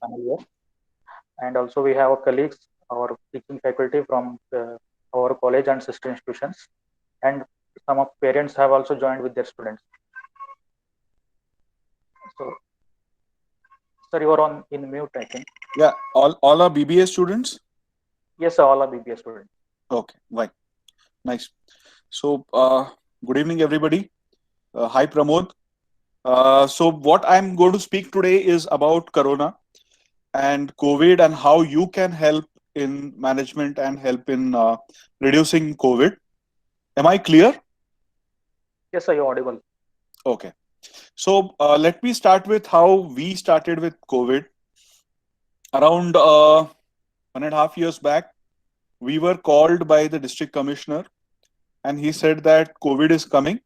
final year. And also we have our colleagues, our teaching faculty from our college and sister institutions, and some of parents have also joined with their students. So, sir, you are on in mute, I think. Yeah, all are BBA students. Yes, sir, all are BBA students. Okay, right, nice. So, good evening, everybody. Hi, Pramod. So, what I'm going to speak today is about Corona and COVID and how you can help in management and help in reducing COVID. Am I clear? Yes, sir, you're audible. Okay. So, let me start with how we started with COVID. Around 1.5 years back, we were called by the district commissioner, and he said that COVID is coming.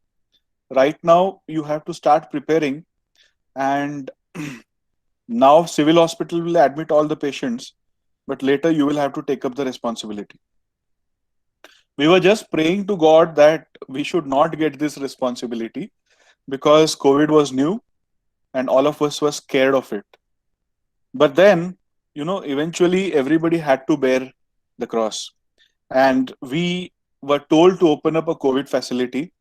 Right now, you have to start preparing, and now civil hospital will admit all the patients, but later you will have to take up the responsibility. We were just praying to God that we should not get this responsibility because COVID was new and all of us were scared of it. But then, eventually everybody had to bear the cross. And we were told to open up a COVID facility.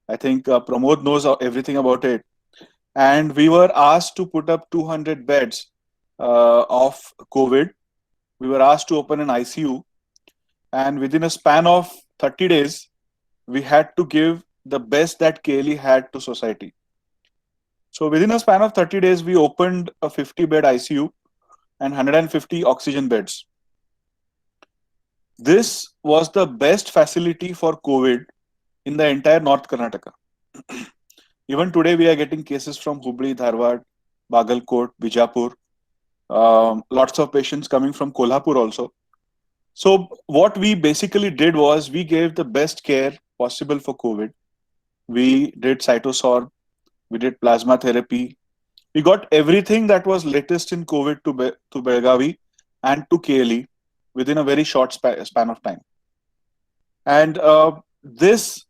I think Pramod knows everything about it. And we were asked to put up 200 beds of COVID. We were asked to open an ICU. And within a span of 30 days, we had to give the best that KLE had to society. So within a span of 30 days, we opened a 50-bed ICU and 150 oxygen beds. This was the best facility for COVID in the entire North Karnataka. Even today, we are getting cases from Hubli, Dharwad, Bagalkot, Bijapur. Lots of patients coming from Kolhapur also. So what we basically did was we gave the best care possible for COVID. We did cytosorb, we did plasma therapy. We got everything that was latest in COVID to Belgavi and to KLE within a very short span of time. And this,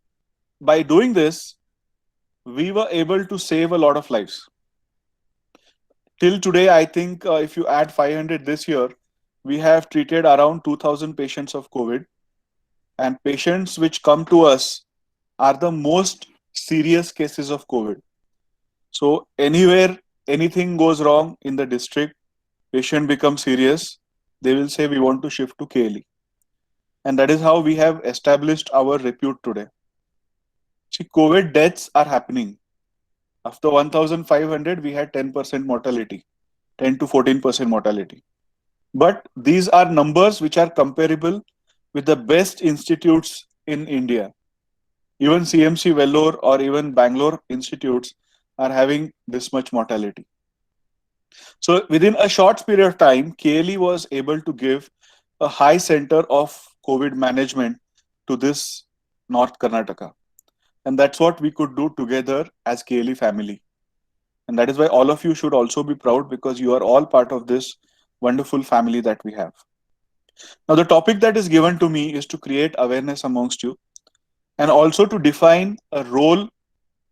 by doing this, we were able to save a lot of lives. Till today, I think if you add 500 this year, we have treated around 2,000 patients of COVID. And patients which come to us are the most serious cases of COVID. So, anywhere anything goes wrong in the district, patient becomes serious, they will say, we want to shift to KLE. And that is how we have established our repute today. See, COVID deaths are happening. After 1,500, we had 10% mortality, 10 to 14% mortality. But these are numbers which are comparable with the best institutes in India. Even CMC Vellore or even Bangalore institutes are having this much mortality. So within a short period of time, KLE was able to give a high center of COVID management to this North Karnataka. And that's what we could do together as KLE family. And that is why all of you should also be proud because you are all part of this wonderful family that we have. Now, the topic that is given to me is to create awareness amongst you and also to define a role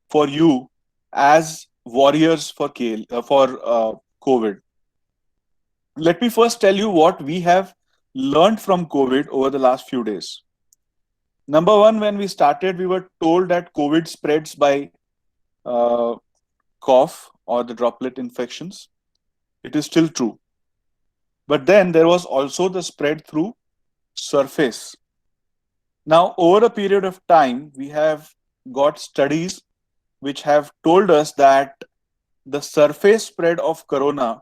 for you as warriors for COVID. Let me first tell you what we have learned from COVID over the last few days. Number one, when we started, we were told that COVID spreads by uh, cough or the droplet infections. It is still true. But then there was also the spread through surface. Now, over a period of time, we have got studies which have told us that the surface spread of corona,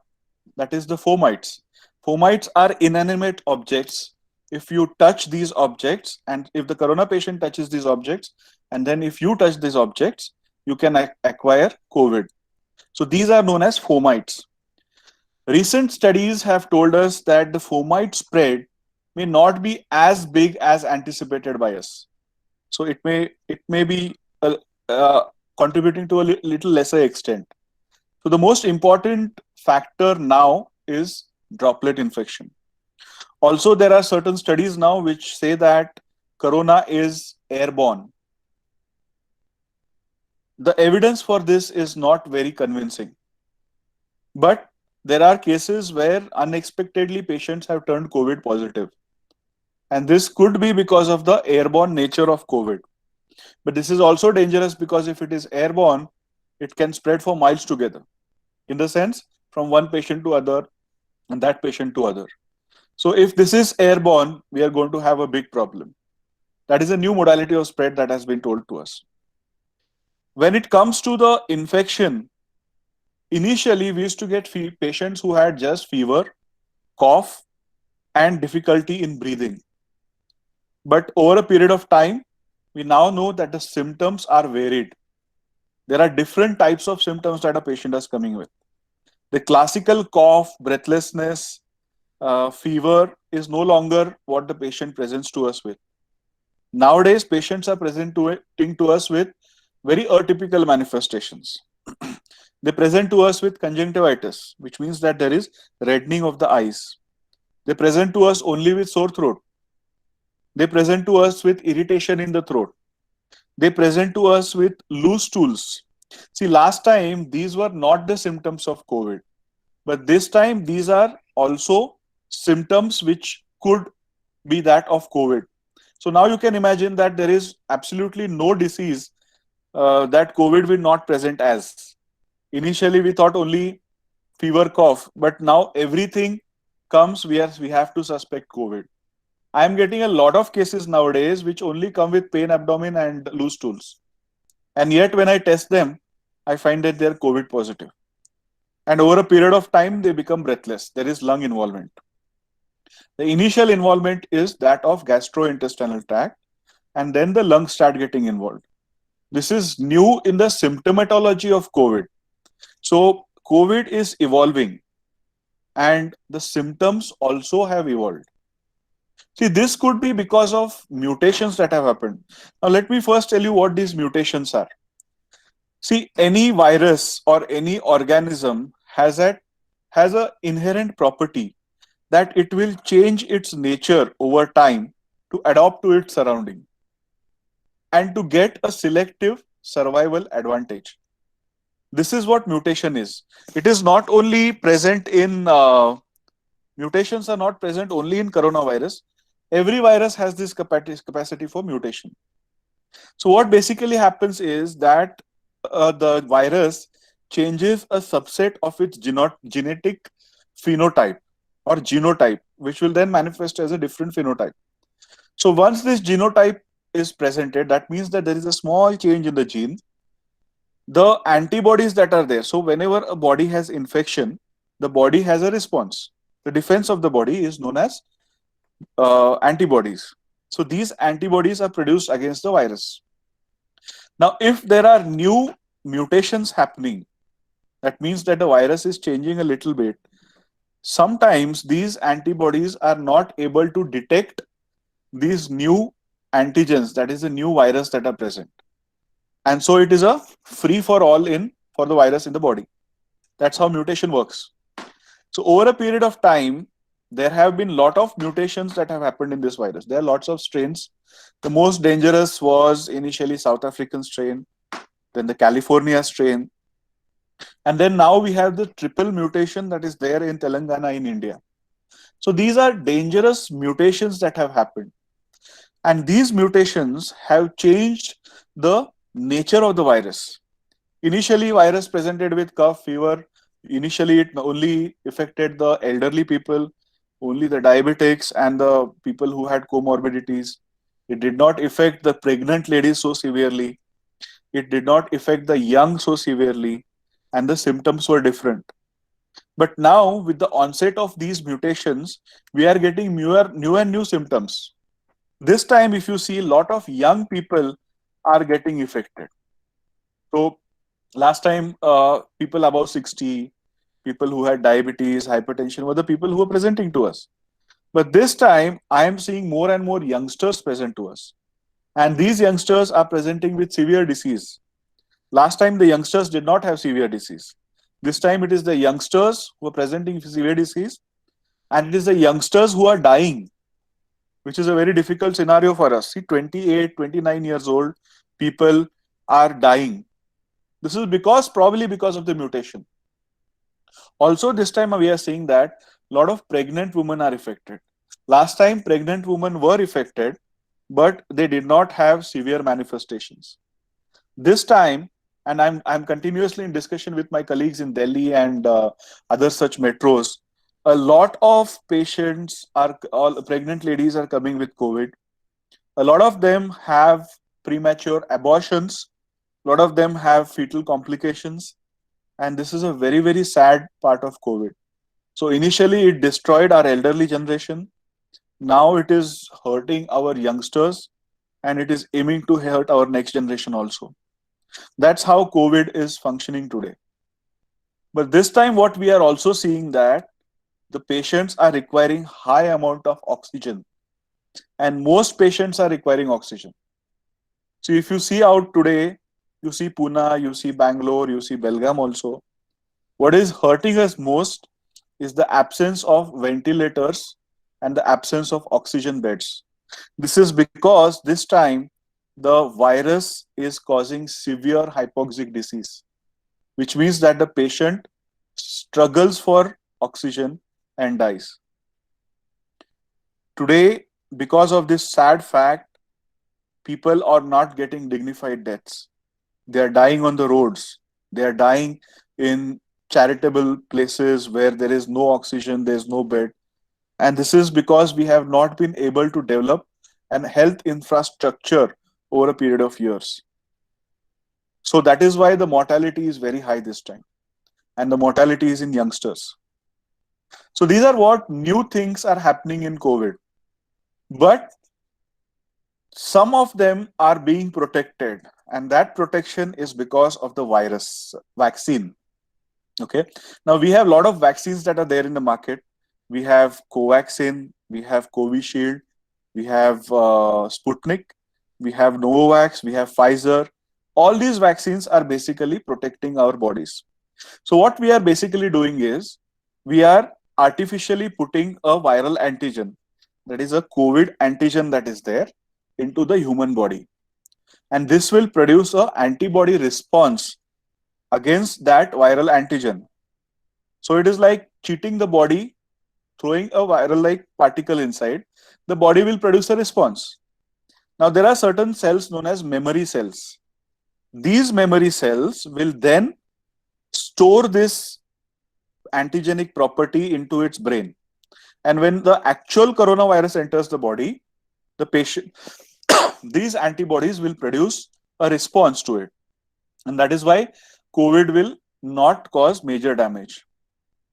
that is the fomites. Fomites are inanimate objects. If you touch these objects, and if the corona patient touches these objects, and then if you touch these objects, you can acquire COVID. So these are known as fomites. Recent studies have told us that the fomite spread may not be as big as anticipated by us. So it may be uh, contributing to a little lesser extent. So the most important factor now is droplet infection. Also, there are certain studies now which say that corona is airborne. The evidence for this is not very convincing. But there are cases where unexpectedly patients have turned COVID positive. And this could be because of the airborne nature of COVID. But this is also dangerous because if it is airborne, it can spread for miles together. In the sense, from one patient to other and that patient to other. So if this is airborne, we are going to have a big problem. That is a new modality of spread that has been told to us. When it comes to the infection, initially we used to get patients who had just fever, cough, and difficulty in breathing. But over a period of time, we now know that the symptoms are varied. There are different types of symptoms that a patient is coming with. The classical cough, breathlessness, fever is no longer what the patient presents to us with. Nowadays, patients are presenting to us with very atypical manifestations. They present to us with conjunctivitis, which means that there is reddening of the eyes. They present to us only with sore throat. They present to us with irritation in the throat. They present to us with loose stools. See, last time these were not the symptoms of COVID, but this time these are also symptoms which could be that of COVID. So now you can imagine that there is absolutely no disease that COVID will not present as. Initially, we thought only fever, cough, but now everything comes where we have to suspect COVID. I am getting a lot of cases nowadays which only come with pain abdomen and loose stools. And yet, when I test them, I find that they are COVID positive. And over a period of time, they become breathless. There is lung involvement. The initial involvement is that of gastrointestinal tract, and then the lungs start getting involved. This is new in the symptomatology of COVID. So, COVID is evolving, and the symptoms also have evolved. See, this could be because of mutations that have happened. Now, let me first tell you what these mutations are. See, any virus or any organism has a inherent property that it will change its nature over time to adapt to its surrounding and to get a selective survival advantage. This is what mutation is. It is not only present in mutations are not present only in coronavirus. Every virus has this capacity for mutation. So what basically happens is that the virus changes a subset of its genetic phenotype or genotype, which will then manifest as a different phenotype. So once this genotype is presented, that means that there is a small change in the gene. The antibodies that are there, so whenever a body has infection, the body has a response. The defense of the body is known as antibodies. So these antibodies are produced against the virus. Now, if there are new mutations happening, that means that the virus is changing a little bit. Sometimes these antibodies are not able to detect these new antigens, that is the new virus that are present. And so it is a free for all in for the virus in the body. That's how mutation works. So over a period of time, there have been a lot of mutations that have happened in this virus. There are lots of strains. The most dangerous was initially South African strain, then the California strain. And then now we have the triple mutation that is there in Telangana in India. So these are dangerous mutations that have happened. And these mutations have changed the nature of the virus. Initially, virus presented with cough, fever. Initially, it only affected the elderly people, only the diabetics and the people who had comorbidities. It did not affect the pregnant ladies so severely. It did not affect the young so severely, and the symptoms were different. But now, with the onset of these mutations, we are getting new symptoms. This time, if you see, a lot of young people are getting affected. So, last time, people above 60, people who had diabetes, hypertension were the people who were presenting to us. But this time, I am seeing more and more youngsters present to us. And these youngsters are presenting with severe disease. Last time, the youngsters did not have severe disease. This time, it is the youngsters who are presenting severe disease, and it is the youngsters who are dying, which is a very difficult scenario for us. See, 28, 29 years old people are dying. This is probably because of the mutation. Also, this time we are seeing that a lot of pregnant women are affected. Last time, pregnant women were affected, but they did not have severe manifestations. This time, and I'm continuously in discussion with my colleagues in Delhi and other such metros. A lot of patients are all pregnant ladies are coming with COVID. A lot of them have premature abortions. A lot of them have fetal complications, and this is a very very sad part of COVID. So initially it destroyed our elderly generation. Now it is hurting our youngsters, and it is aiming to hurt our next generation also. That's how COVID is functioning today. But this time what we are also seeing that the patients are requiring high amount of oxygen, and most patients are requiring oxygen. So if you see out today, you see Pune, you see Bangalore, you see Belgaum also. What is hurting us most is the absence of ventilators and the absence of oxygen beds. This is because this time the virus is causing severe hypoxic disease, which means that the patient struggles for oxygen and dies. Today, because of this sad fact, people are not getting dignified deaths. They are dying on the roads. They are dying in charitable places where there is no oxygen, there is no bed. And this is because we have not been able to develop an health infrastructure over a period of years. So that is why the mortality is very high this time. And the mortality is in youngsters. So these are what new things are happening in COVID. But some of them are being protected, and that protection is because of the virus vaccine. Okay. Now we have a lot of vaccines that are there in the market. We have Covaxin, we have Covishield, we have Sputnik, we have Novavax, we have Pfizer. All these vaccines are basically protecting our bodies. So what we are basically doing is we are artificially putting a viral antigen, that is a COVID antigen that is there, into the human body. And this will produce an antibody response against that viral antigen. So it is like cheating the body, throwing a viral like particle inside. The body will produce a response. Now there are certain cells known as memory cells. These memory cells will then store this antigenic property into its brain. And when the actual coronavirus enters the body, the patient, these antibodies will produce a response to it. And that is why COVID will not cause major damage.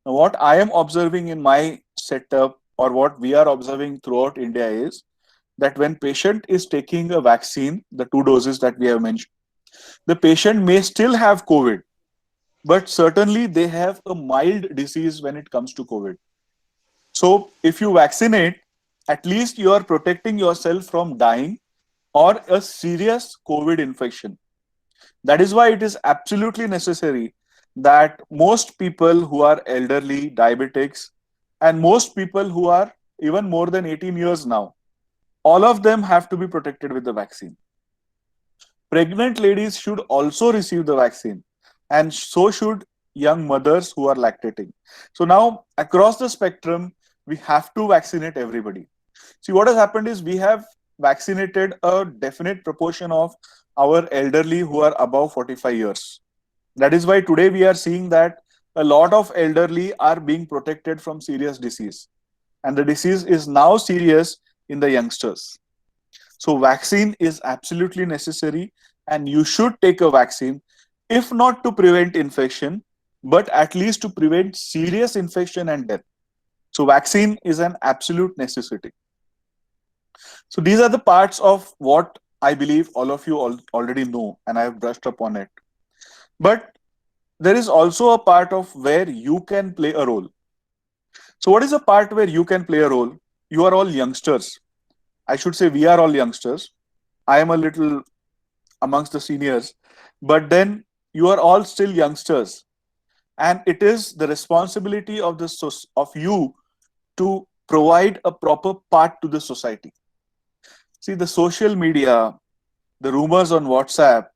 Now, what I am observing in my setup, or what we are observing throughout India, is that when patient is taking a vaccine, the 2 doses that we have mentioned, the patient may still have COVID, but certainly they have a mild disease when it comes to COVID. So if you vaccinate, at least you are protecting yourself from dying or a serious COVID infection. That is why it is absolutely necessary that most people who are elderly, diabetics, and most people who are even more than 18 years now, all of them have to be protected with the vaccine. Pregnant ladies should also receive the vaccine, and so should young mothers who are lactating. So now, across the spectrum, we have to vaccinate everybody. See, what has happened is we have vaccinated a definite proportion of our elderly who are above 45 years. That is why today we are seeing that a lot of elderly are being protected from serious disease. And the disease is now serious in the youngsters. So vaccine is absolutely necessary, and you should take a vaccine, if not to prevent infection, but at least to prevent serious infection and death. So vaccine is an absolute necessity. So these are the parts of what I believe all of you already know, and I have brushed up on it. But there is also a part of where you can play a role. So what is a part where you can play a role? You are all youngsters. I should say we are all youngsters. I am a little amongst the seniors, but then you are all still youngsters, and it is the responsibility of of you to provide a proper part to the society. See, the social media, the rumors on WhatsApp,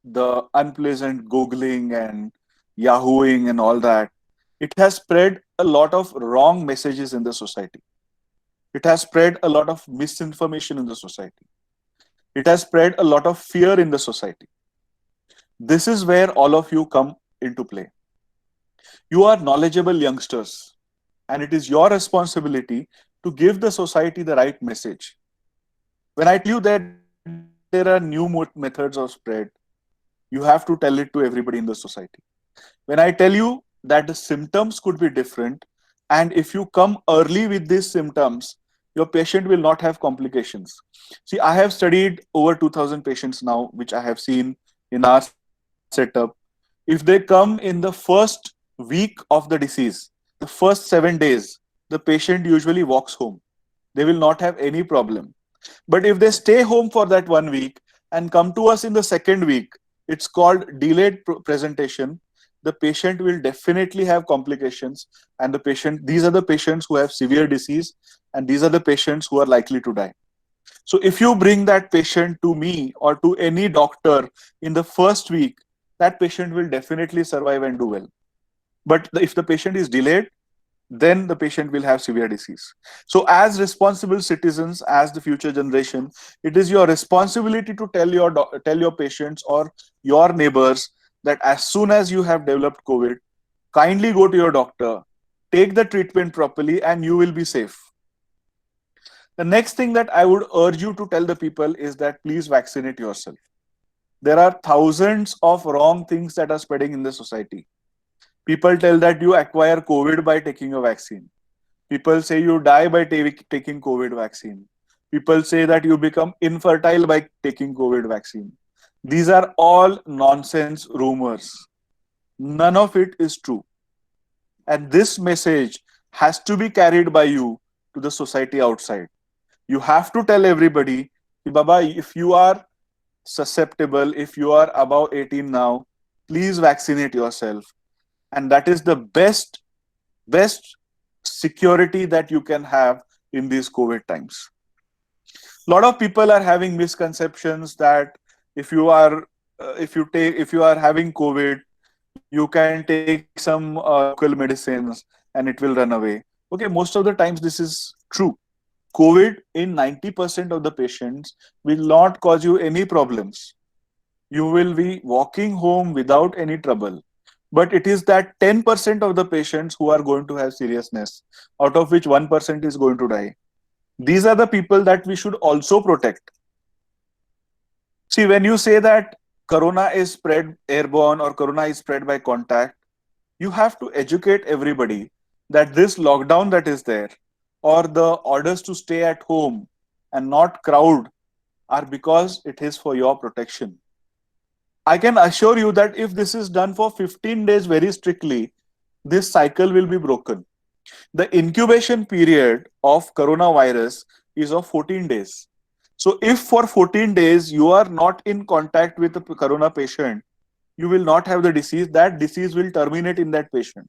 the unpleasant googling and yahooing and all that, It has spread a lot of wrong messages in the society. It has spread a lot of misinformation in the society. It has spread a lot of fear in the society. This is where all of you come into play. You are knowledgeable youngsters, and it is your responsibility to give the society the right message. When I tell you that there are new methods of spread, you have to tell it to everybody in the society. When I tell you that the symptoms could be different, and if you come early with these symptoms, your patient will not have complications. See, I have studied over 2000 patients now, which I have seen in our setup. If they come in the first week of the disease, the first 7 days, the patient usually walks home. They will not have any problem. But if they stay home for that 1 week and come to us in the second week, it's called delayed presentation. The patient will definitely have complications, and these are the patients who have severe disease, and these are the patients who are likely to die. So if you bring that patient to me or to any doctor in the first week, that patient will definitely survive and do well. But if the patient is delayed, then the patient will have severe disease. So, as responsible citizens, as the future generation, it is your responsibility to tell your patients or your neighbors that as soon as you have developed COVID, kindly go to your doctor, take the treatment properly, and you will be safe. The next thing that I would urge you to tell the people is that please vaccinate yourself. There are thousands of wrong things that are spreading in the society. People tell that you acquire COVID by taking a vaccine. People say you die by taking COVID vaccine. People say that you become infertile by taking COVID vaccine. These are all nonsense rumors. None of it is true. And this message has to be carried by you to the society outside. You have to tell everybody, Baba, if you are susceptible, if you are above 18 now, please vaccinate yourself. And that is the best security that you can have in these COVID times. A lot of people are having misconceptions that if you are if you are having COVID, you can take some local medicines and it will run away. Okay, most of the times this is true. COVID in 90% of the patients will not cause you any problems. You will be walking home without any trouble. But it is that 10% of the patients who are going to have seriousness, out of which 1% is going to die. These are the people that we should also protect. See, when you say that corona is spread airborne or corona is spread by contact, you have to educate everybody that this lockdown that is there or the orders to stay at home and not crowd are because it is for your protection. I can assure you that if this is done for 15 days very strictly, this cycle will be broken. The incubation period of coronavirus is of 14 days. So if for 14 days you are not in contact with the corona patient, you will not have the disease. That disease will terminate in that patient.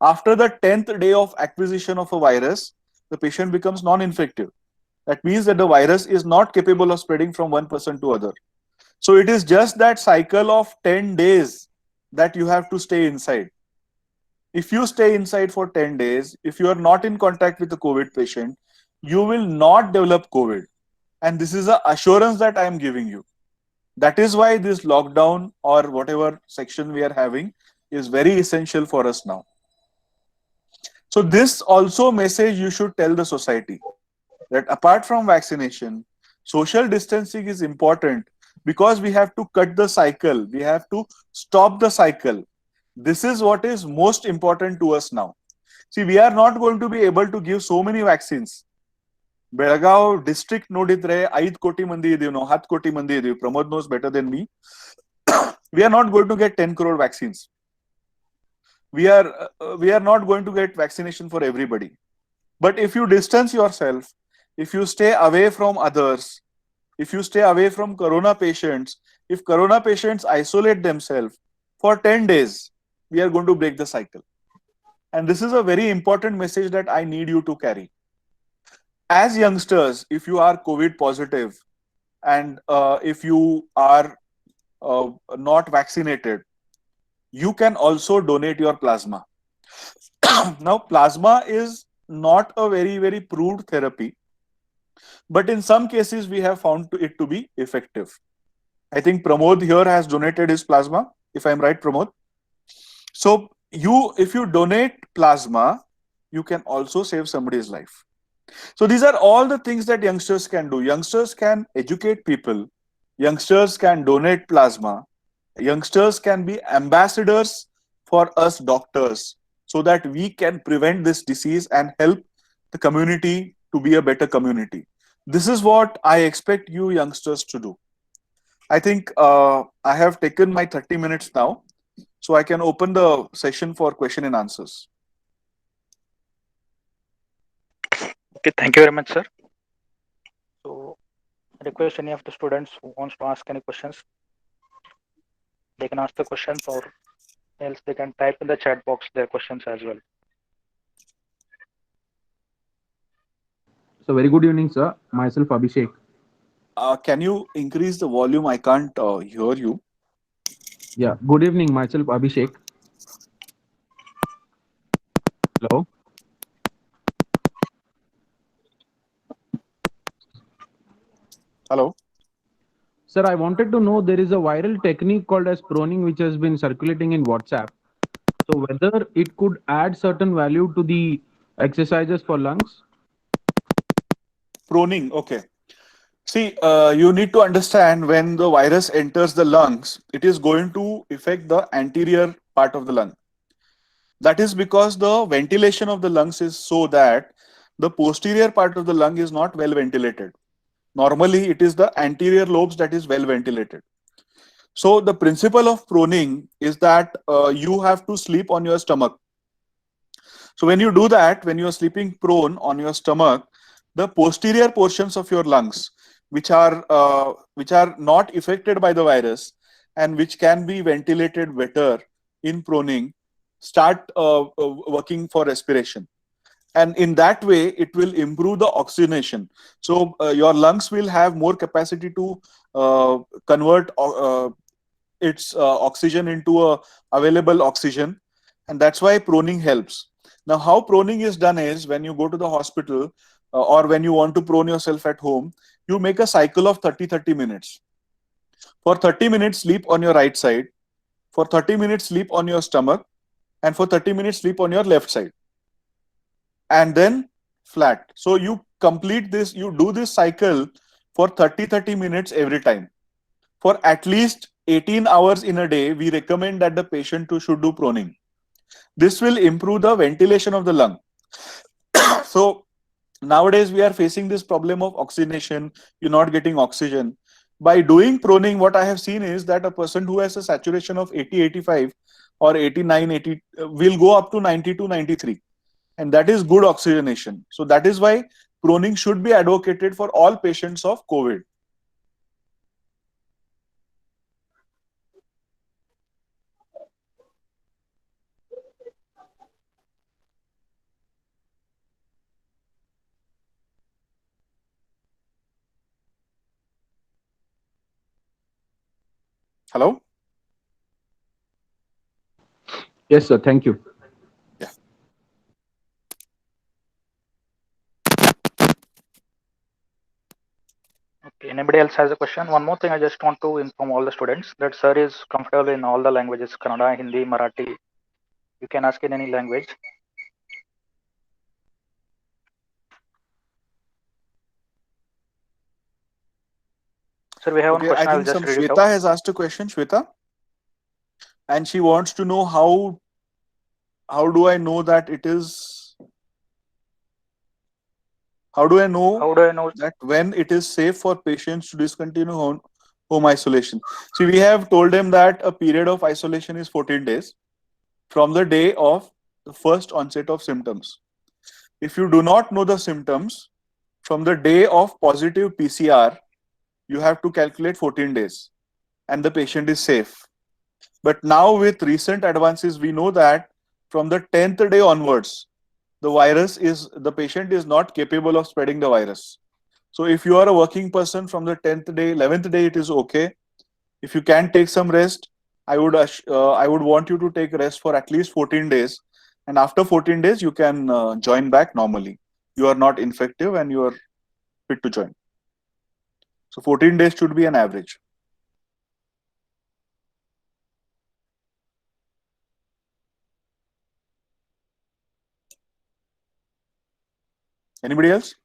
After the 10th day of acquisition of a virus, the patient becomes non-infective. That means that the virus is not capable of spreading from one person to other. So it is just that cycle of 10 days that you have to stay inside. If you stay inside for 10 days, if you are not in contact with the COVID patient, you will not develop COVID. And this is an assurance that I am giving you. That is why this lockdown or whatever section we are having is very essential for us now. So this also message you should tell the society that apart from vaccination, social distancing is important because we have to cut the cycle. We have to stop the cycle. This is what is most important to us now. See, we are not going to be able to give so many vaccines. Belagav district ನೋಡಿದ್ರೆ 5 ಕೋಟಿ ಮಂದಿ ಇದೀವಿ ನಾವು 10 ಕೋಟಿ ಮಂದಿ ಇದೀವಿ. Pramod knows better than me. We are not going to get 10 crore vaccines. We are not going to get vaccination for everybody. But if you distance yourself, if you stay away from others, if you stay away from corona patients, if corona patients isolate themselves for 10 days, we are going to break the cycle. And this is a very important message that I need you to carry. As youngsters, if you are COVID positive and if you are not vaccinated, you can also donate your plasma. Now, plasma is not a very, very proved therapy, but in some cases, we have found it to be effective. I think Pramod here has donated his plasma, if I'm right, Pramod. So, if you donate plasma, you can also save somebody's life. So, these are all the things that youngsters can do. Youngsters can educate people, youngsters can donate plasma, youngsters can be ambassadors for us doctors so that we can prevent this disease and help the community to be a better community. This is what I expect you youngsters to do. I think I have taken my 30 minutes now, so I can open the session for question and answers. Okay, thank you very much, sir. So, I request any of the students who wants to ask any questions, they can ask the questions, or else they can type in the chat box their questions as well. So very good evening, sir. Myself Abhishek. Can you increase the volume? I can't hear you. Yeah. Good evening, myself Abhishek. Hello. Hello. Sir, I wanted to know there is a viral technique called as proning which has been circulating in WhatsApp. So whether it could add certain value to the exercises for lungs? Proning. Okay. See, you need to understand when the virus enters the lungs, it is going to affect the anterior part of the lung. That is because the ventilation of the lungs is so that the posterior part of the lung is not well ventilated. Normally, it is the anterior lobes that is well ventilated. So, the principle of proning is that you have to sleep on your stomach. So, when you do that, when you are sleeping prone on your stomach, the posterior portions of your lungs, which are not affected by the virus and which can be ventilated better in proning, start working for respiration, and in that way it will improve the oxygenation. So your lungs will have more capacity to convert its oxygen into a available oxygen, and that's why proning helps. Now, how proning is done is when you go to the hospital or when you want to prone yourself at home, you make a cycle of 30 minutes. For 30 minutes sleep on your right side, for 30 minutes sleep on your stomach, and for 30 minutes sleep on your left side, and then flat. So you complete this, you do this cycle for 30 minutes every time. For at least 18 hours in a day, we recommend that the patient should do proning. This will improve the ventilation of the lung. So nowadays we are facing this problem of oxygenation, you're not getting oxygen. By doing proning, what I have seen is that a person who has a saturation of 80, 85 or 89, 80 will go up to 92, 93. And that is good oxygenation. So that is why proning should be advocated for all patients of COVID. Hello? Yes, sir. Thank you. Yeah. Okay, anybody else has a question? One more thing, I just want to inform all the students that sir is comfortable in all the languages: Kannada, Hindi, Marathi. You can ask in any language. Sir, we have one Okay, I question. I will think just some read it Shweta out. has asked a question, Shweta, and she wants to know how do I know that it is, how do I know How do I know? that when it is safe for patients to discontinue home isolation? See, we have told them that a period of isolation is 14 days from the day of the first onset of symptoms. If you do not know the symptoms from the day of positive PCR, you have to calculate 14 days and the patient is safe. But now, with recent advances, we know that from the 10th day onwards, the patient is not capable of spreading the virus. So, if you are a working person from the 10th day, 11th day, it is okay. If you can take some rest, I would want you to take rest for at least 14 days, and after 14 days you can join back normally. You are not infective and you are fit to join. So 14 days should be an average. Anybody else?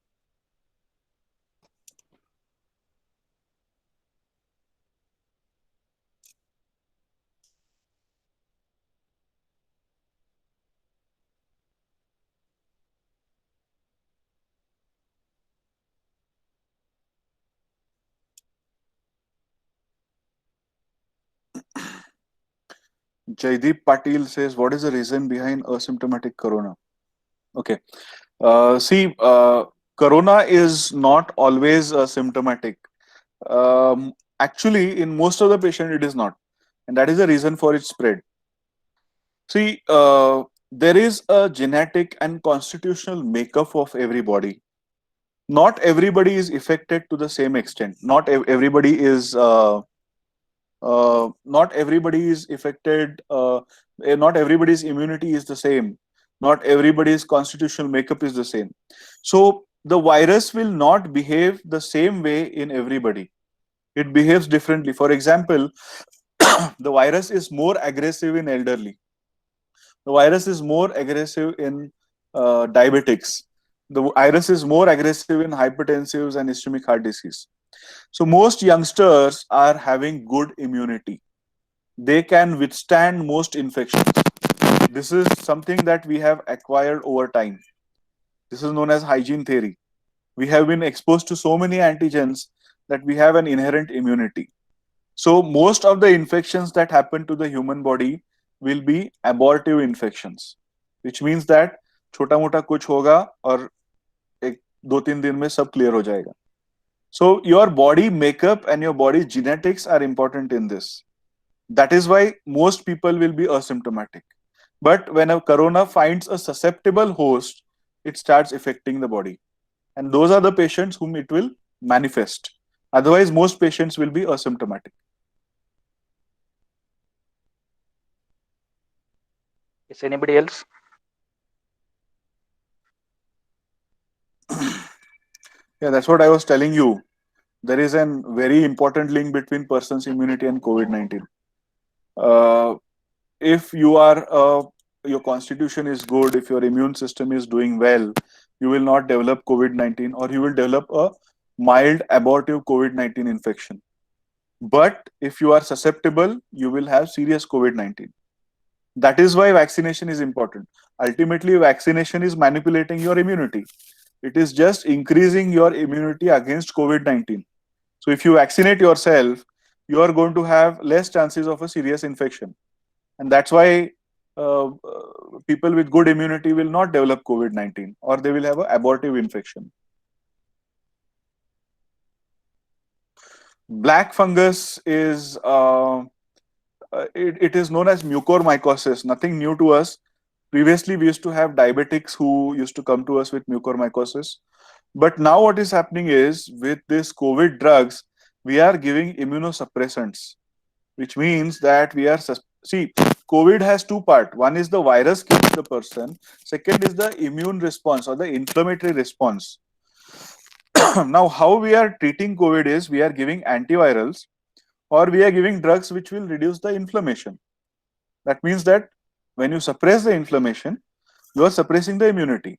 Jaideep Patil says, what is the reason behind asymptomatic corona? Okay. See, corona is not always symptomatic. Actually, in most of the patient, it is not. And that is the reason for its spread. See, there is a genetic and constitutional makeup of everybody. Not everybody is affected to the same extent. Everybody is not everybody is affected. Not everybody's immunity is the same. Not everybody's constitutional makeup is the same. So the virus will not behave the same way in everybody. It behaves differently. For example, the virus is more aggressive in elderly. The virus is more aggressive in diabetics. The virus is more aggressive in hypertensives and ischemic heart disease. So most youngsters are having good immunity. They can withstand most infections. This is something that we have acquired over time. This is known as hygiene theory. We have been exposed to so many antigens that we have an inherent immunity. So most of the infections that happen to the human body will be abortive infections, which means that छोटा मोटा कुछ होगा और एक 2-3 दिन में सब clear हो जाएगा. So your body makeup and your body genetics are important in this. That is why most people will be asymptomatic. But when a corona finds a susceptible host, it starts affecting the body. And those are the patients whom it will manifest. Otherwise, most patients will be asymptomatic. Is anybody else? Yeah, that's what I was telling you. There is a very important link between person's immunity and COVID-19. If you are your constitution is good, if your immune system is doing well, you will not develop COVID-19 or you will develop a mild abortive COVID-19 infection. But if you are susceptible, you will have serious COVID-19. That is why vaccination is important. Ultimately, vaccination is manipulating your immunity. It is just increasing your immunity against COVID-19. So if you vaccinate yourself, you are going to have less chances of a serious infection. And that's why people with good immunity will not develop COVID-19 or they will have an abortive infection. Black fungus is it is known as mucormycosis. Nothing new to us. Previously, we used to have diabetics who used to come to us with mucormycosis. But now what is happening is with this COVID drugs, we are giving immunosuppressants, which means that we are see, COVID has two parts. One is the virus kills the person. Second is the immune response or the inflammatory response. Now, how we are treating COVID is we are giving antivirals or we are giving drugs which will reduce the inflammation. That means that when you suppress the inflammation, you are suppressing the immunity.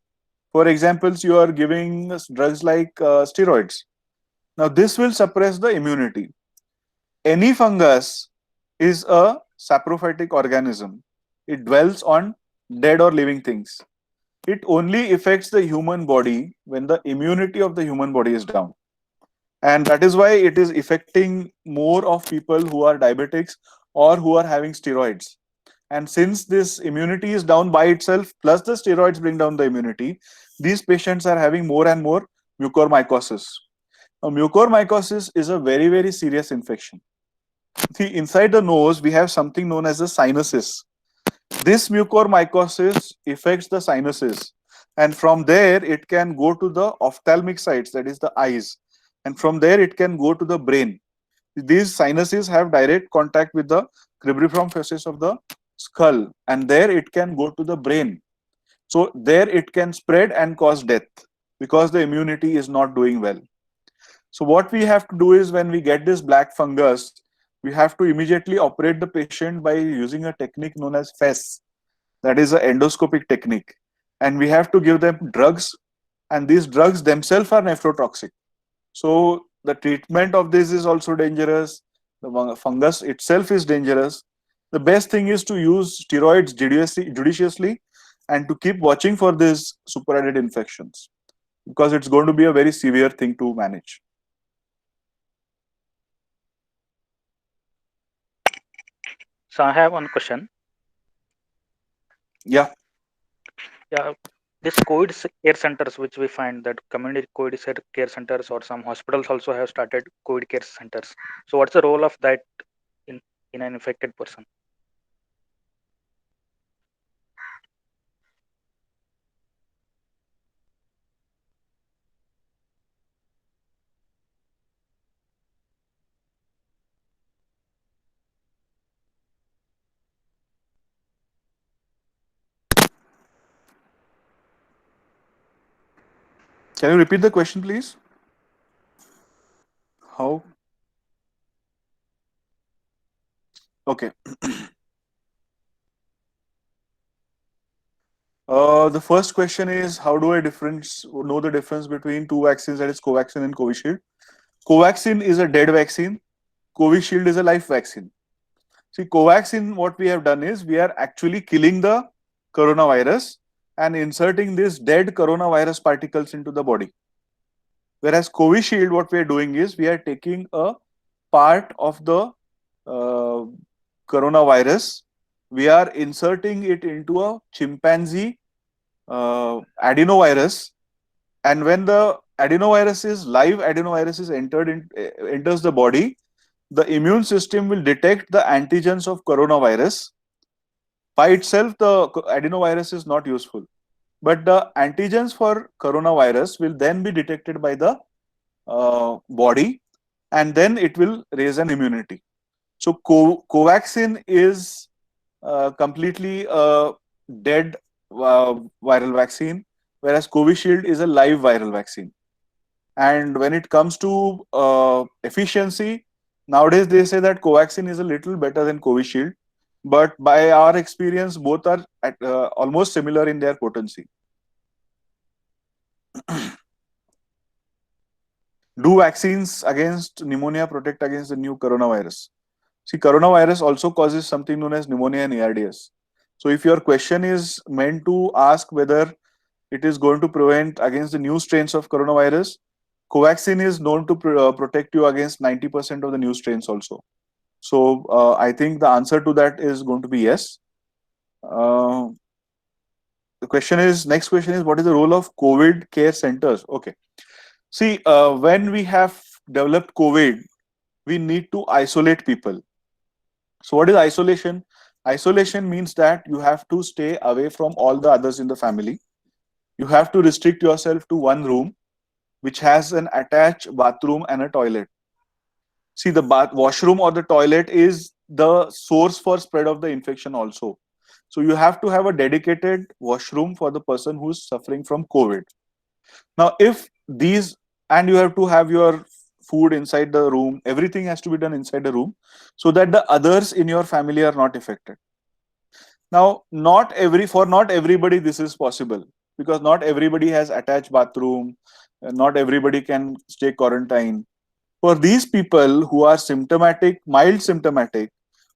For examples, you are giving drugs like steroids. Now, this will suppress the immunity. Any fungus is a saprophytic organism. It dwells on dead or living things. It only affects the human body when the immunity of the human body is down. And that is why it is affecting more of people who are diabetics or who are having steroids. And since this immunity is down by itself, plus the steroids bring down the immunity, these patients are having more and more mucormycosis. Now, mucormycosis is a very, very serious infection. See, inside the nose, we have something known as the sinuses. This mucormycosis affects the sinuses. And from there, it can go to the ophthalmic sites, that is the eyes. And from there, it can go to the brain. These sinuses have direct contact with the cribriform fasces of the skull. And there, it can go to the brain. So there it can spread and cause death because the immunity is not doing well. So what we have to do is, when we get this black fungus, we have to immediately operate the patient by using a technique known as FES, that is an endoscopic technique. And we have to give them drugs, and these drugs themselves are nephrotoxic. So the treatment of this is also dangerous. The fungus itself is dangerous. The best thing is to use steroids judiciously and to keep watching for these superadded infections, because it's going to be a very severe thing to manage. So I have one question. Yeah. Yeah, this care centers, which we find that community COVID care centers or some hospitals also have started COVID care centers. So what's the role of that in an infected person? Can you repeat the question, please? How? Okay. The first question is, how do I know the difference between two vaccines, that is Covaxin and Covishield? Covaxin is a dead vaccine. Covishield is a live vaccine. See, Covaxin, what we have done is, we are actually killing the coronavirus and inserting these dead coronavirus particles into the body. Whereas Covishield, what we are doing is, we are taking a part of the coronavirus, we are inserting it into a chimpanzee adenovirus, and when the live adenovirus is enters the body, the immune system will detect the antigens of coronavirus. By itself, the adenovirus is not useful, but the antigens for coronavirus will then be detected by the body, and then it will raise an immunity. So Covaxin is completely a dead viral vaccine, whereas Covishield is a live viral vaccine. And when it comes to efficiency, nowadays they say that Covaxin is a little better than Covishield, but by our experience, both are almost similar in their potency. Do vaccines against pneumonia protect against the new coronavirus? See, coronavirus also causes something known as pneumonia and ARDS. So if your question is meant to ask whether it is going to prevent against the new strains of coronavirus, Covaxin is known to protect you against 90% of the new strains also. So I think the answer to that is going to be yes. Next question is, what is the role of COVID care centers? Okay. See, when we have developed COVID, we need to isolate people. So what is isolation? Isolation means that you have to stay away from all the others in the family. You have to restrict yourself to one room, which has an attached bathroom and a toilet. See, the washroom or the toilet is the source for spread of the infection also. So you have to have a dedicated washroom for the person who is suffering from COVID. Now, and you have to have your food inside the room, everything has to be done inside the room so that the others in your family are not affected. Now, not everybody this is possible, because not everybody has attached bathroom, not everybody can stay quarantine. For these people who are symptomatic, mild symptomatic,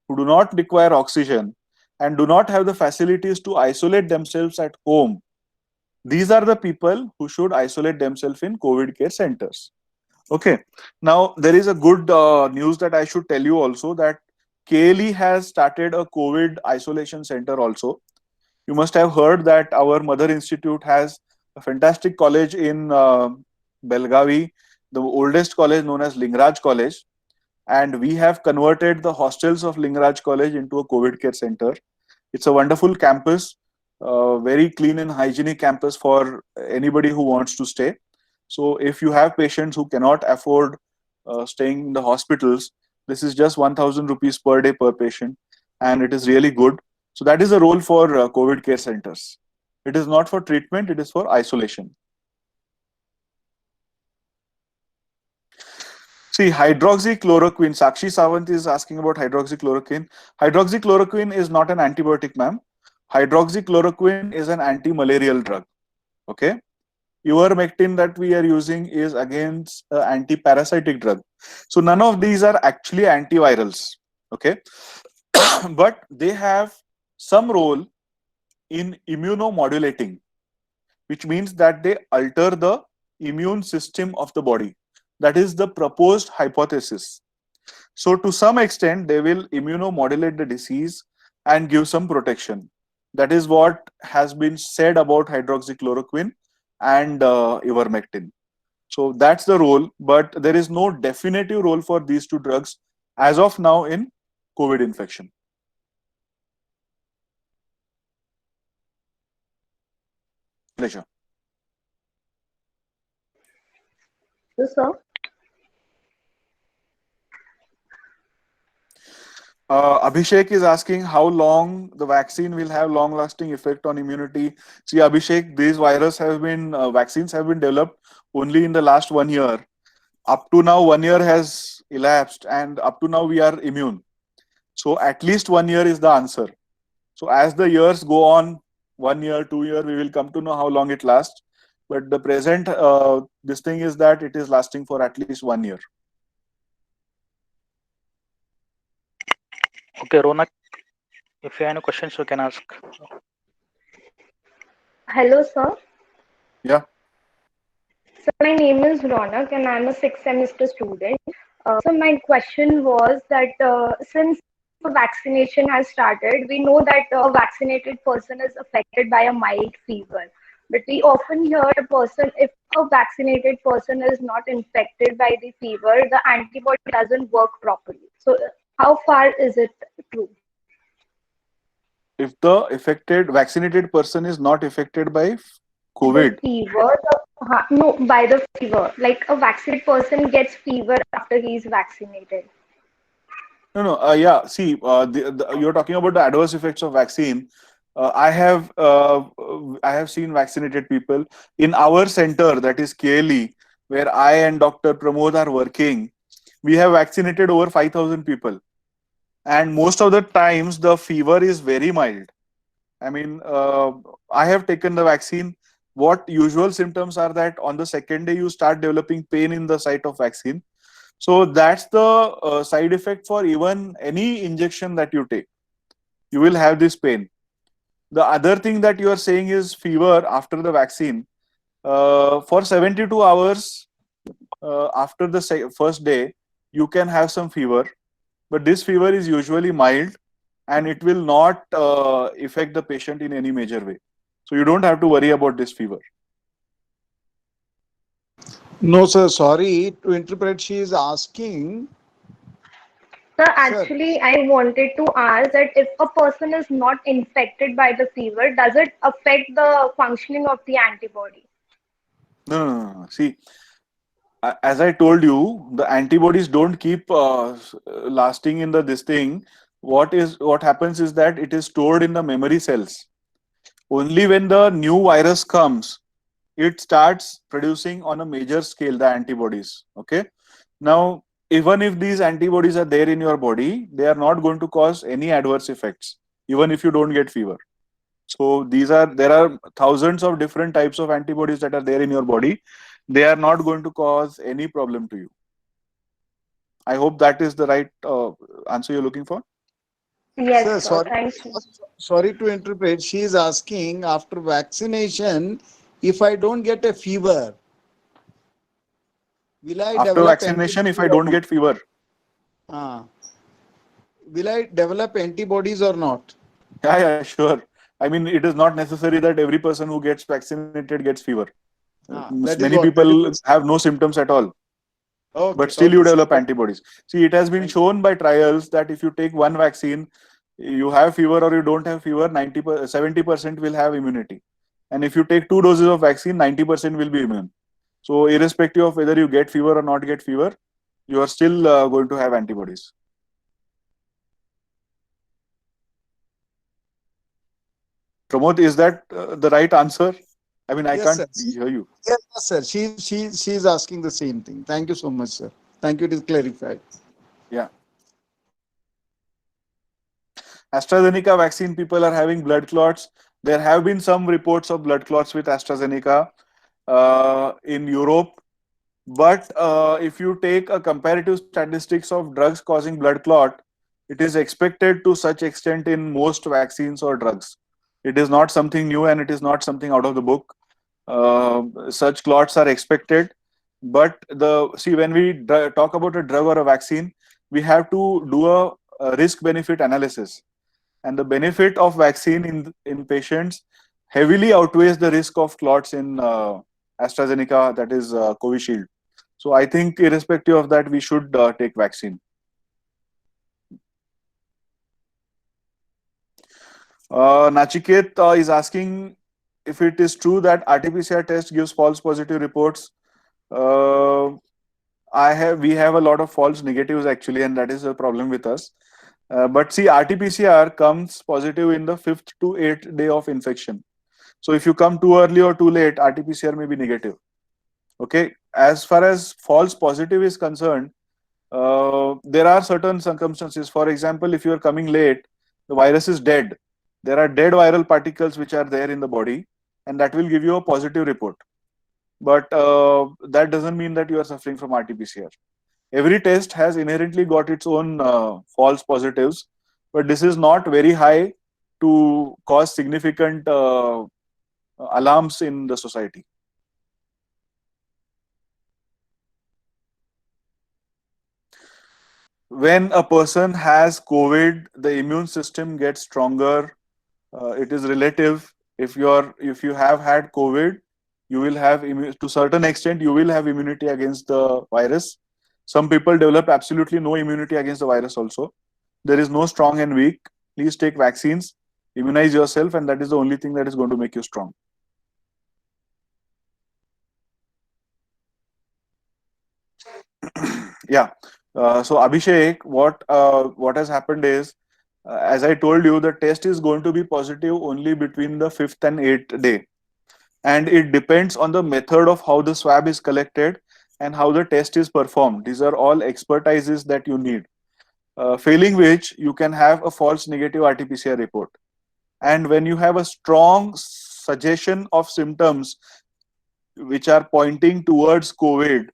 who do not require oxygen and do not have the facilities to isolate themselves at home, these are the people who should isolate themselves in COVID care centers. Okay. Now, there is a good news that I should tell you also, that KLE has started a COVID isolation center also. You must have heard that our mother institute has a fantastic college in Belgavi, the oldest college known as Lingraj College. And we have converted the hostels of Lingraj College into a COVID care center. It's a wonderful campus, very clean and hygienic campus for anybody who wants to stay. So if you have patients who cannot afford staying in the hospitals, this is just 1,000 rupees per day per patient, and it is really good. So that is the role for COVID care centers. It is not for treatment, it is for isolation. See, hydroxychloroquine. Sakshi Sawant is asking about hydroxychloroquine. Hydroxychloroquine is not an antibiotic, ma'am. Hydroxychloroquine is an anti-malarial drug. Okay. Ivermectin that we are using is against anti-parasitic drug. So none of these are actually antivirals. Okay. But they have some role in immunomodulating, which means that they alter the immune system of the body. That is the proposed hypothesis. So to some extent, they will immunomodulate the disease and give some protection. That is what has been said about hydroxychloroquine and ivermectin. So that's the role, but there is no definitive role for these two drugs as of now in COVID infection. Pleasure. Yes, sir. Abhishek is asking how long the vaccine will have long-lasting effect on immunity. See, Abhishek, these vaccines have been developed only in the last 1 year. Up to now, 1 year has elapsed, and up to now we are immune. So at least 1 year is the answer. So as the years go on, 1 year, 2 year, we will come to know how long it lasts. But the present this thing is that it is lasting for at least 1 year. Okay, Ronak, if you have any questions, you can ask. Hello, sir. Yeah. So my name is Ronak and I'm a sixth semester student. So my question was that since vaccination has started, we know that a vaccinated person is affected by a mild fever. But we often hear if a vaccinated person is not infected by the fever, the antibody doesn't work properly. So how far is it true? If the vaccinated person is not affected by The COVID, fever, no, by the fever. Like a vaccinated person gets fever after he's vaccinated. yeah. See, you're talking about the adverse effects of vaccine. I have seen vaccinated people in our center, that is KLE, where I and Dr. Pramod are working. We have vaccinated over 5,000 people, and most of the times the fever is very mild. I mean, I have taken the vaccine. What usual symptoms are that on the second day you start developing pain in the site of vaccine. So that's the side effect for even any injection that you take. You will have this pain. The other thing that you are saying is fever after the vaccine. For 72 hours after the first day, you can have some fever, but this fever is usually mild and it will not affect the patient in any major way. So you don't have to worry about this fever. No, sir, sorry to interpret. She is asking. So Sure. actually, I wanted to ask that if a person is not infected by the fever, does it affect the functioning of the antibody? No. See, as I told you, the antibodies don't keep lasting in this thing. What happens is that it is stored in the memory cells. Only when the new virus comes, it starts producing on a major scale the antibodies. Okay. Now, even if these antibodies are there in your body, they are not going to cause any adverse effects, even if you don't get fever. So there are thousands of different types of antibodies that are there in your body. They are not going to cause any problem to you. I hope that is the right answer you're looking for. Yes, Sir, sir. Thank you. sorry to interpret. She is asking after vaccination, if I don't get a fever, will I After develop vaccination, if I antibodies or don't not? get fever, Will I develop antibodies or not? yeah, sure. I mean, it is not necessary that every person who gets vaccinated gets fever. That is Many what. people have no symptoms at all, Okay. but still you Okay, sir. develop antibodies. See, it has been Thank shown by trials that if you take one vaccine, you have fever or you don't have fever, 70% will have immunity. And if you take 2 doses of vaccine, 90% will be immune. So irrespective of whether you get fever or not get fever, you are still going to have antibodies. Pramod, is that the right answer? I mean, I Yes, can't sir. hear you. Yes, yes, sir. She's asking the same thing. Thank you so much, sir. Thank you. It is clarified. Yeah. AstraZeneca vaccine, people are having blood clots. There have been some reports of blood clots with AstraZeneca in Europe. But if you take a comparative statistics of drugs causing blood clot, it is expected to such extent in most vaccines or drugs. It is not something new and it is not something out of the book. Such clots are expected. But when we talk about a drug or a vaccine, we have to do a risk benefit analysis, and the benefit of vaccine in patients heavily outweighs the risk of clots in AstraZeneca, that is Covishield. So I think irrespective of that, we should take vaccine. Nachiket is asking if it is true that RT-PCR test gives false positive reports. Uh, we have a lot of false negatives actually, and that is a problem with us. But see, RT-PCR comes positive in the 5th to 8th day of infection. So if you come too early or too late, RT-PCR may be negative. Okay. As far as false positive is concerned, there are certain circumstances. For example, if you are coming late, the virus is dead. There are dead viral particles which are there in the body, and that will give you a positive report. But that doesn't mean that you are suffering from RT-PCR. Every test has inherently got its own false positives, but this is not very high to cause significant alarms in the society. When a person has COVID, the immune system gets stronger. It is relative. If you have had COVID, you will have to certain extent you will have immunity against the virus. Some people develop absolutely no immunity against the virus also. There is no strong and weak. Please take vaccines, immunize yourself, and that is the only thing that is going to make you strong. Yeah. So Abhishek, what has happened is, as I told you, the test is going to be positive only between the 5th and 8th day, and it depends on the method of how the swab is collected and how the test is performed. These are all expertises that you need. Failing which, you can have a false negative RT-PCR report. And when you have a strong suggestion of symptoms which are pointing towards COVID,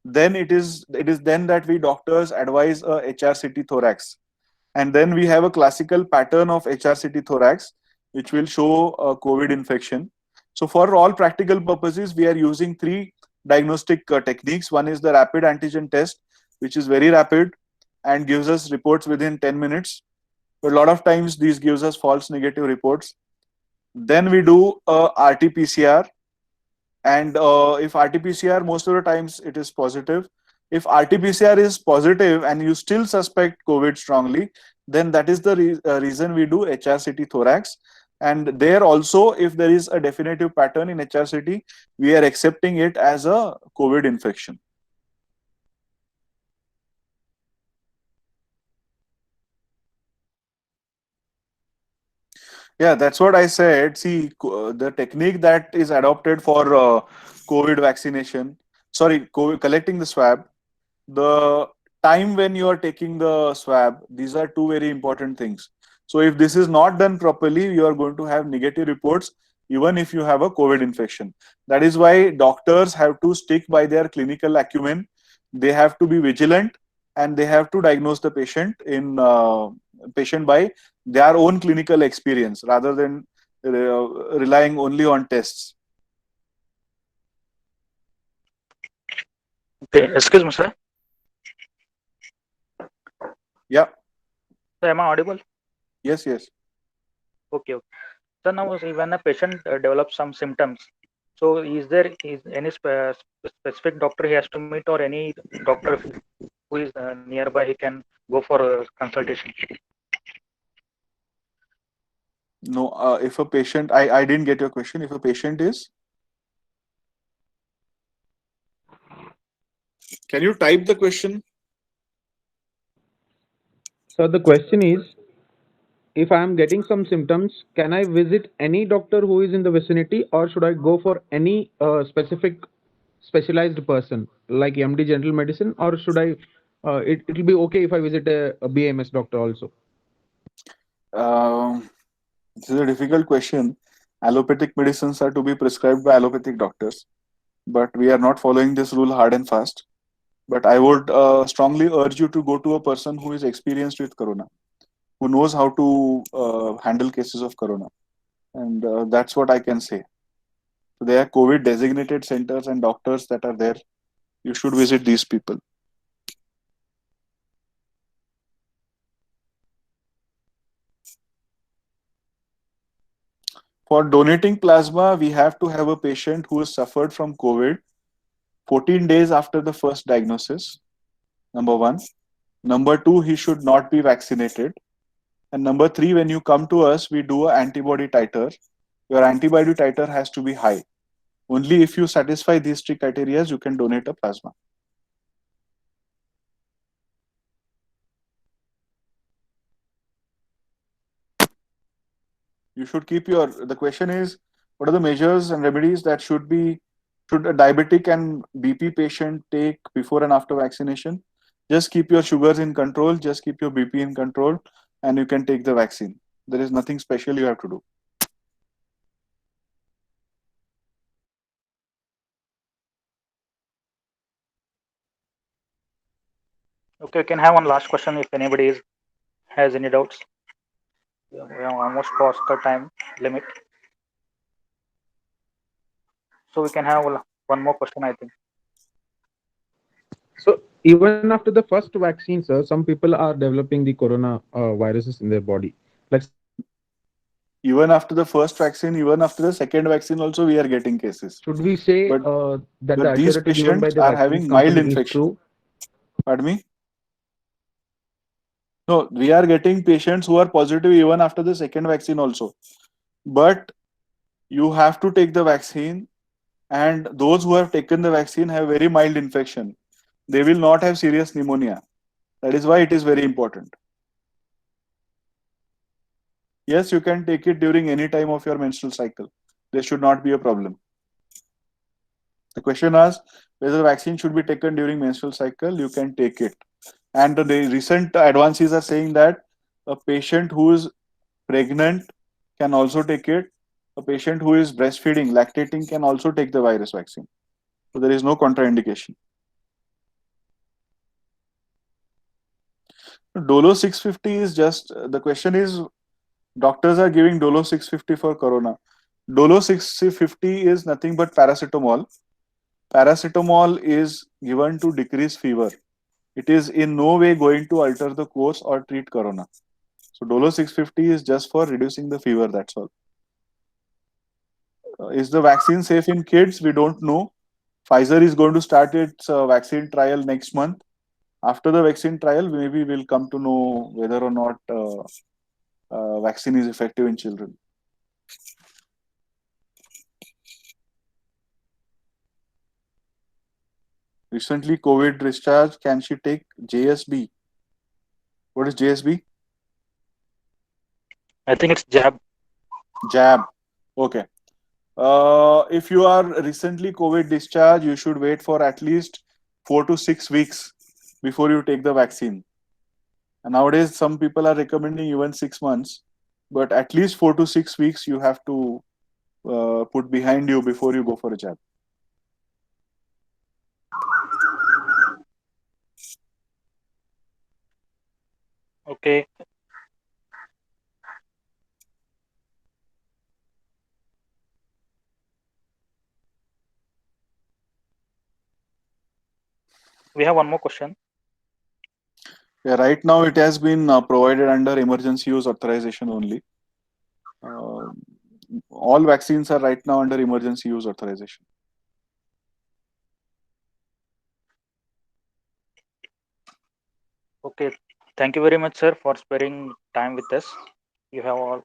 then it is then that we doctors advise a HRCT thorax, and then we have a classical pattern of HRCT thorax which will show a COVID infection. So for all practical purposes, we are using three diagnostic techniques. One is the rapid antigen test, which is very rapid and gives us reports within 10 minutes. But a lot of times these gives us false negative reports. Then we do a RT-PCR, and if RT-PCR, most of the times it is positive. If RT-PCR is positive and you still suspect COVID strongly, then that is the reason we do HRCT thorax. And there also, if there is a definitive pattern in HRCT, we are accepting it as a COVID infection. Yeah, that's what I said. See, the technique that is adopted for COVID vaccination, sorry, COVID, collecting the swab, the time when you are taking the swab, these are two very important things. So if this is not done properly, you are going to have negative reports even if you have a COVID infection. That is why doctors have to stick by their clinical acumen. They have to be vigilant, and they have to diagnose the patient by their own clinical experience rather than relying only on tests. Okay, excuse me, sir. Yeah. So am I audible? Yes. Okay. So now, see, when a patient develops some symptoms, so is any specific doctor he has to meet, or any doctor who is nearby he can go for a consultation? No, if a patient, I didn't get your question. If a patient is, can you type the question? So the question is, if I am getting some symptoms, can I visit any doctor who is in the vicinity, or should I go for any specific specialized person like MD General Medicine, or should I? It'll be okay if I visit a BMS doctor also. Um, this is a difficult question. Allopathic medicines are to be prescribed by allopathic doctors, but we are not following this rule hard and fast. But I would strongly urge you to go to a person who is experienced with corona, who knows how to handle cases of corona, and that's what I can say. So there are COVID designated centers and doctors that are there. You should visit these people. For donating plasma, we have to have a patient who has suffered from COVID 14 days after the first diagnosis. Number one. Number two, he should not be vaccinated. And number three, when you come to us, we do an antibody titer. Your antibody titer has to be high. Only if you satisfy these three criteria, you can donate a plasma. You should keep your. The question is, what are the measures and remedies that should a diabetic and BP patient take before and after vaccination? Just keep your sugars in control. Just keep your BP in control, and you can take the vaccine. There is nothing special you have to do. Okay, we can have one last question if anybody has any doubts. We have almost crossed the time limit. So we can have one more question, I think. So even after the first vaccine, sir, some people are developing the corona viruses in their body. Like Even after the first vaccine, even after the second vaccine, also we are getting cases. should we say But that the but these assurity given by patients the are vaccines having mild company is infection. true? Pardon me? No, we are getting patients who are positive even after the second vaccine also. But you have to take the vaccine, and those who have taken the vaccine have very mild infection. They will not have serious pneumonia. That is why it is very important. Yes, you can take it during any time of your menstrual cycle. There should not be a problem. The question asks whether the vaccine should be taken during menstrual cycle. You can take it. And the recent advances are saying that a patient who is pregnant can also take it. A patient who is breastfeeding, lactating can also take the virus vaccine. So there is no contraindication. Dolo 650 is just the question is doctors are giving Dolo 650 for corona. Dolo 650 is nothing but paracetamol. Paracetamol is given to decrease fever. It is in no way going to alter the course or treat corona. So Dolo 650 is just for reducing the fever, that's all. Is the vaccine safe in kids? We don't know. Pfizer is going to start its vaccine trial next month. After the vaccine trial, maybe we'll come to know whether or not vaccine is effective in children. Recently, COVID discharge. Can she take JSB? What is JSB? I think it's jab. Jab. Okay. If you are recently COVID discharged, you should wait for at least 4 to 6 weeks before you take the vaccine. And nowadays, some people are recommending even 6 months, but at least 4 to 6 weeks you have to put behind you before you go for a jab. Okay. We have one more question. Yeah, right now it has been provided under emergency use authorization only. Uh, all vaccines are right now under emergency use authorization. Okay. Thank you very much, sir, for sparing time with us. You have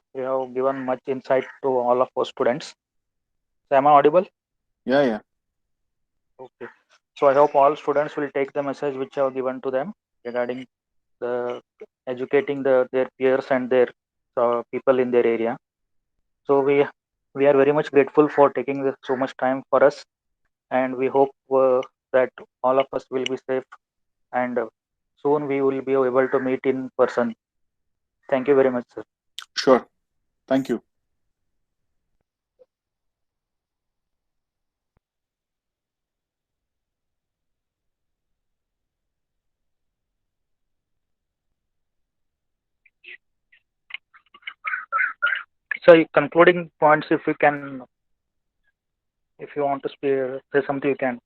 given much insight to all of our students. So am I audible? Yeah, yeah. Okay. So I hope all students will take the message which I have given to them regarding the educating their peers and their people in their area. So we are very much grateful for taking so much time for us, and we hope that all of us will be safe, and soon we will be able to meet in person. Thank you very much, sir. Sure. Thank you. So concluding points, if you can, if you want to say something, you can.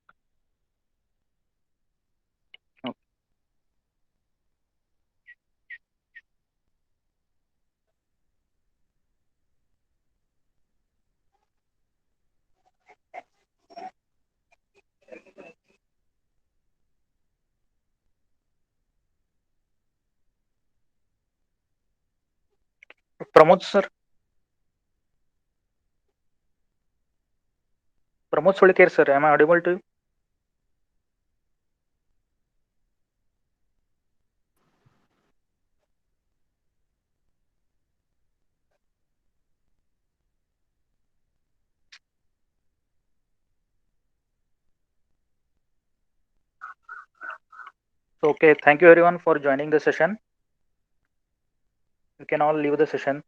Okay. Pramod sir, Pramod Solikar sir, am I audible to you? Okay, thank you everyone for joining the session. You can all leave the session.